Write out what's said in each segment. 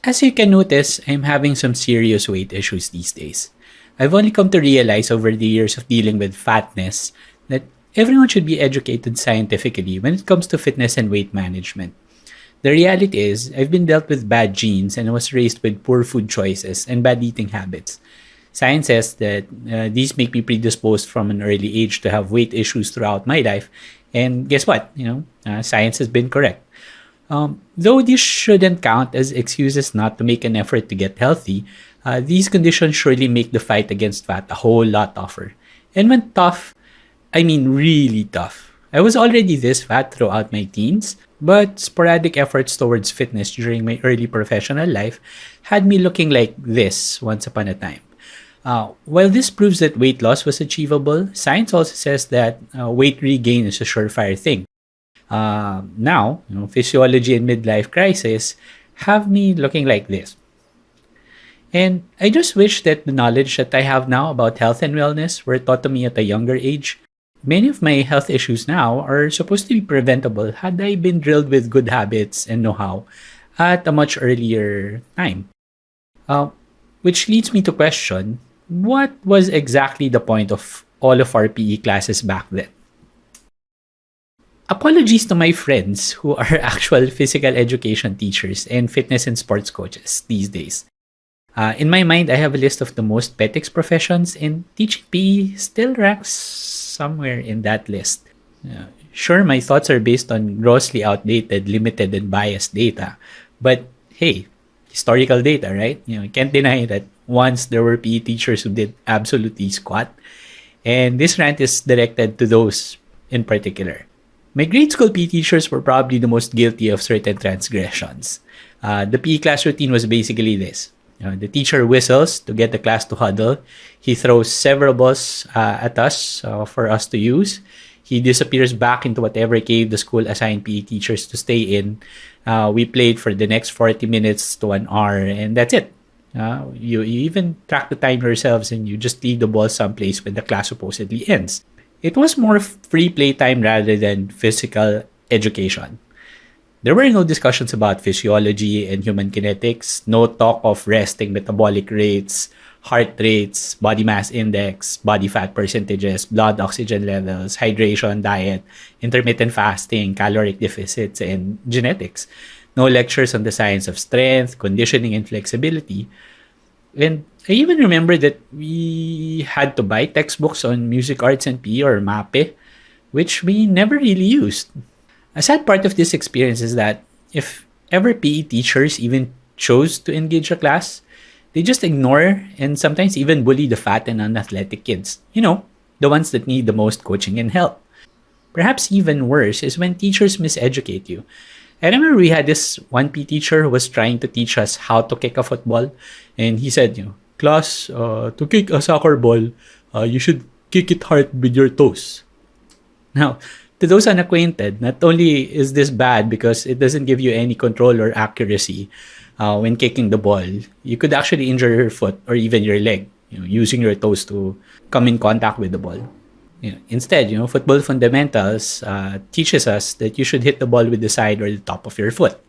As you can notice, I'm having some serious weight issues these days. I've only come to realize over the years of dealing with fatness that everyone should be educated scientifically when it comes to fitness and weight management. The reality is, I've been dealt with bad genes and was raised with poor food choices and bad eating habits. Science says that these make me predisposed from an early age to have weight issues throughout my life. And guess what? Science has been correct. Though these shouldn't count as excuses not to make an effort to get healthy, these conditions surely make the fight against fat a whole lot tougher. And when tough, I mean really tough. I was already this fat throughout my teens, but sporadic efforts towards fitness during my early professional life had me looking like this once upon a time. While this proves that weight loss was achievable, science also says that weight regain is a surefire thing. Now, physiology and midlife crisis have me looking like this. And I just wish that the knowledge that I have now about health and wellness were taught to me at a younger age. Many of my health issues now are supposed to be preventable had I been drilled with good habits and know how at a much earlier time. Uh, which leads me to question what was exactly the point of all of our PE classes back then? Apologies to my friends who are actual physical education teachers and fitness and sports coaches these days. In my mind, I have a list of the most petics professions, and teaching PE still ranks somewhere in that list. Sure, my thoughts are based on grossly outdated, limited, and biased data, but hey, historical data, right? You can't deny that once there were PE teachers who did absolutely squat, and this rant is directed to those in particular. My grade school PE teachers were probably the most guilty of certain transgressions. The PE class routine was basically this. The teacher whistles to get the class to huddle. He throws several balls at us for us to use. He disappears back into whatever cave the school assigned PE teachers to stay in. We played for the next 40 minutes to an hour, and that's it. You even track the time yourselves and you just leave the ball someplace when the class supposedly ends. It was more free playtime rather than physical education. There were no discussions about physiology and human kinetics, no talk of resting metabolic rates, heart rates, body mass index, body fat percentages, blood oxygen levels, hydration, diet, intermittent fasting, caloric deficits, and genetics. No lectures on the science of strength, conditioning, and flexibility. And I even remember that we had to buy textbooks on music arts and PE or MAPE, which we never really used. A sad part of this experience is that if ever PE teachers even chose to engage a class, they just ignore and sometimes even bully the fat and unathletic kids. The ones that need the most coaching and help. Perhaps even worse is when teachers miseducate you. I remember we had this one PE teacher who was trying to teach us how to kick a football. And he said, class, to kick a soccer ball, you should kick it hard with your toes. Now, to those unacquainted, not only is this bad because it doesn't give you any control or accuracy when kicking the ball, you could actually injure your foot or even your leg, using your toes to come in contact with the ball. Instead, football fundamentals teaches us that you should hit the ball with the side or the top of your foot.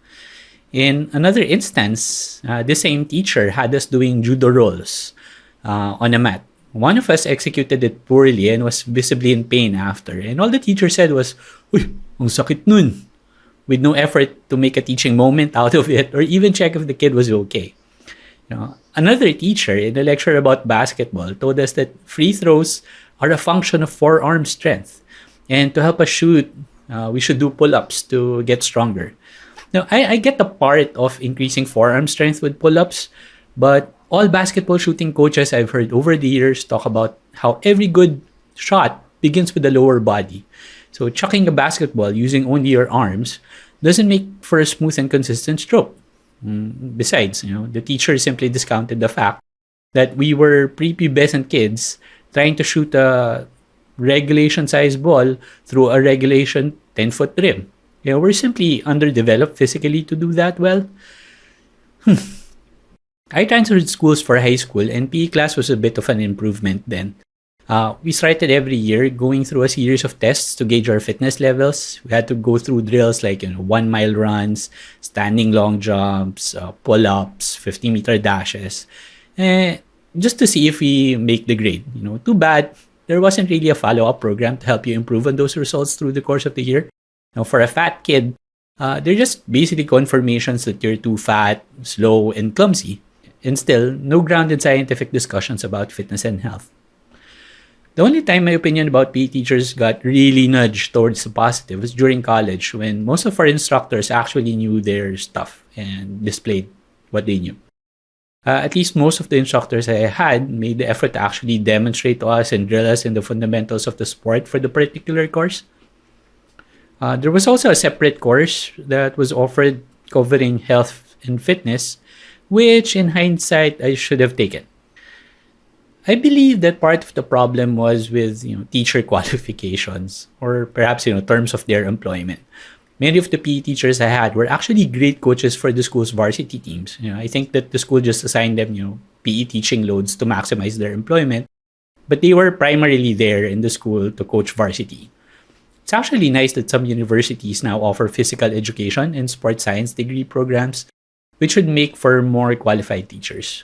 In another instance, the same teacher had us doing judo rolls on a mat. One of us executed it poorly and was visibly in pain after. And all the teacher said was, "Uy, ang sakit nun," with no effort to make a teaching moment out of it or even check if the kid was okay. Another teacher in a lecture about basketball told us that free throws are a function of forearm strength. And to help us shoot, we should do pull-ups to get stronger. Now, I get the part of increasing forearm strength with pull-ups, but all basketball shooting coaches I've heard over the years talk about how every good shot begins with the lower body. So chucking a basketball using only your arms doesn't make for a smooth and consistent stroke. Besides, the teacher simply discounted the fact that we were prepubescent kids trying to shoot a regulation-sized ball through a regulation 10-foot rim. We're simply underdeveloped physically to do that well. I transferred schools for high school and PE class was a bit of an improvement then. We started every year going through a series of tests to gauge our fitness levels. We had to go through drills like 1 mile runs, standing long jumps, pull-ups, 50-meter dashes, eh, just to see if we make the grade. Too bad there wasn't really a follow-up program to help you improve on those results through the course of the year. Now, for a fat kid, they're just basically confirmations that you're too fat, slow, and clumsy. And still, no grounded scientific discussions about fitness and health. The only time my opinion about PE teachers got really nudged towards the positive was during college when most of our instructors actually knew their stuff and displayed what they knew. At least most of the instructors I had made the effort to actually demonstrate to us and drill us in the fundamentals of the sport for the particular course. There was also a separate course that was offered covering health and fitness, which in hindsight I should have taken. I believe that part of the problem was with teacher qualifications or perhaps terms of their employment. Many of the PE teachers I had were actually great coaches for the school's varsity teams. I think that the school just assigned them PE teaching loads to maximize their employment, but they were primarily there in the school to coach varsity. It's actually nice that some universities now offer physical education and sports science degree programs, which would make for more qualified teachers.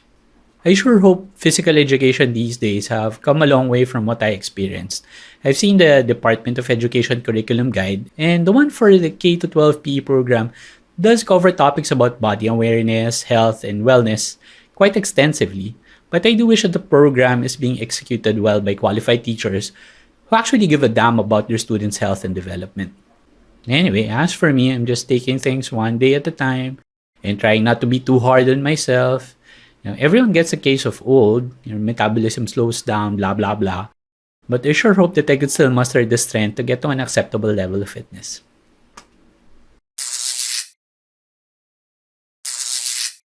I sure hope physical education these days have come a long way from what I experienced. I've seen the Department of Education curriculum guide, and the one for the K-12 PE program does cover topics about body awareness, health, and wellness quite extensively. But I do wish that the program is being executed well by qualified teachers who actually give a damn about their students' health and development. Anyway, as for me, I'm just taking things one day at a time and trying not to be too hard on myself. Everyone gets a case of old, your metabolism slows down, blah, blah, blah. But I sure hope that I could still muster the strength to get to an acceptable level of fitness.